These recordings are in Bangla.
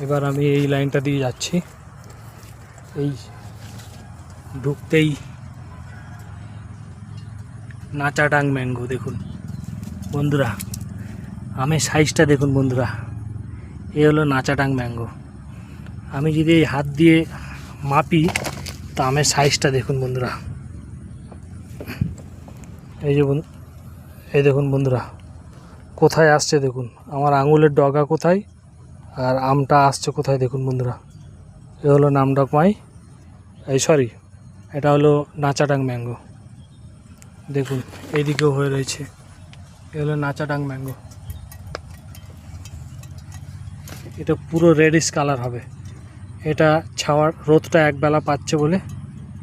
এবার আমি এই লাইনটা দিয়ে যাচ্ছি। এই ঢুকতেই নাচাডাং ম্যাঙ্গো দেখুন বন্ধুরা, আমের সাইজটা দেখুন বন্ধুরা। এ হলো নাচাডাং ম্যাঙ্গো। আমি যদি এই হাত দিয়ে মাপি তা আমের সাইজটা দেখুন বন্ধুরা। এই দেখুন বন্ধুরা কোথায় আসছে দেখুন, আমার আঙুলের ডগা কোথায় আর আমটা আসছে কোথায় দেখুন বন্ধুরা। এ হলো নামডকমাই, এটা হলো নাচাডাং ম্যাঙ্গো। দেখুন এইদিকেও হয়ে রয়েছে। এ হলো নাচাডাং ম্যাঙ্গো। এটা পুরো রেডিশ কালার হবে। এটা ছাওয়ার রোদটা একবেলা পাচ্ছে বলে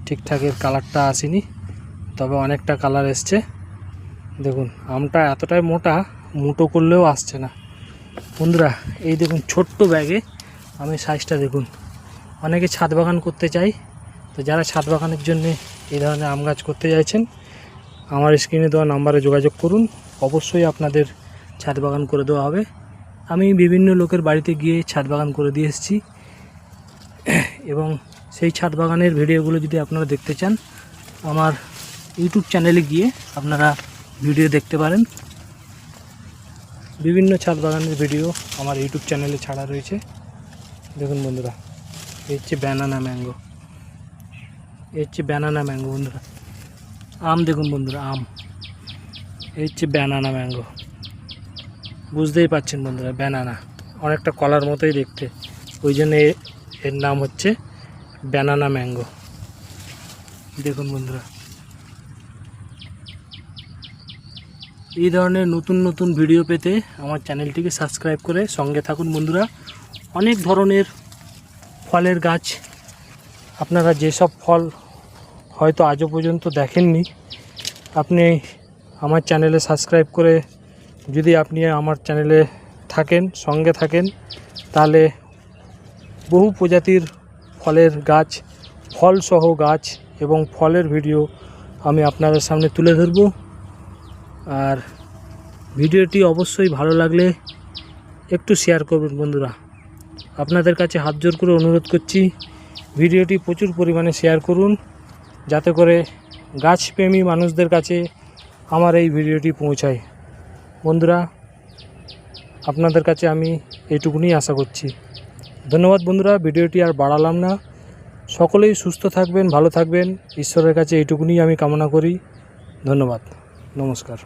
ঠিকঠাক এর কালারটা আসেনি, তবে অনেকটা কালার এসছে। দেখুন আমটা এতটাই মোটা, মুটো করলেও আসছে না বন্ধুরা। এই দেখুন ছোট্ট ব্যাগে আমের সাইজটা দেখুন। অনেকে ছাদ বাগান করতে চাই, তো যারা ছাদ বাগানের জন্য এই ধরনের আম গাছ করতে চাইছেন আমার স্ক্রিনে দেওয়া নাম্বারে যোগাযোগ করুন, অবশ্যই আপনাদের ছাদ বাগান করে দেওয়া হবে। আমি বিভিন্ন লোকের বাড়িতে গিয়ে ছাদ বাগান করে দিয়ে এসেছি, এবং সেই ছাদ বাগানের ভিডিওগুলো যদি আপনারা দেখতে চান আমার ইউটিউব চ্যানেলে গিয়ে আপনারা ভিডিও দেখতে পারেন। বিভিন্ন ছাদ বাগানের ভিডিও আমার ইউটিউব চ্যানেলে ছাড়া রয়েছে। দেখুন বন্ধুরা এই হচ্ছে ব্যানানা ম্যাঙ্গো, বন্ধুরা। আম দেখুন বন্ধুরা, আম। এই হচ্ছে ব্যানানা ম্যাঙ্গো, বুঝতেই পাচ্ছেন বন্ধুরা ব্যানানা অনেকটা কলার মতোই দেখতে, ওই জন্য এর নাম হচ্ছে ব্যানানা ম্যাঙ্গো। দেখুন বন্ধুরা এই ধরনের নতুন নতুন ভিডিও পেতে আমার চ্যানেলটিকে সাবস্ক্রাইব করে সঙ্গে থাকুন বন্ধুরা। অনেক ধরনের ফলের গাছ, আপনারা যেসব ফল হয়তো আজও পর্যন্ত দেখেননি, আপনি আমার চ্যানেলে সাবস্ক্রাইব করে যদি আপনি আমার চ্যানেলে থাকেন, সঙ্গে থাকেন, তাহলে বহু প্রজাতির ফলের গাছ, ফলসহ গাছ এবং ফলের ভিডিও আমি আপনাদের সামনে তুলে ধরব। আর ভিডিওটি অবশ্যই ভালো লাগলে একটু শেয়ার করবেন বন্ধুরা। আপনাদের কাছে হাত জোর করে অনুরোধ করছি, ভিডিওটি প্রচুর পরিমাণে শেয়ার করুন, যাতে করে গাছপ্রেমী মানুষদের কাছে আমার এই ভিডিওটি পৌঁছায়। বন্ধুরা আপনাদের কাছে আমি এইটুকুনি আশা করছি। ধন্যবাদ বন্ধুরা, ভিডিওটি আর বাড়ালাম না। সকলেই সুস্থ থাকবেন, ভালো থাকবেন, ঈশ্বরের কাছে এইটুকুনি আমি কামনা করি। ধন্যবাদ, নমস্কার।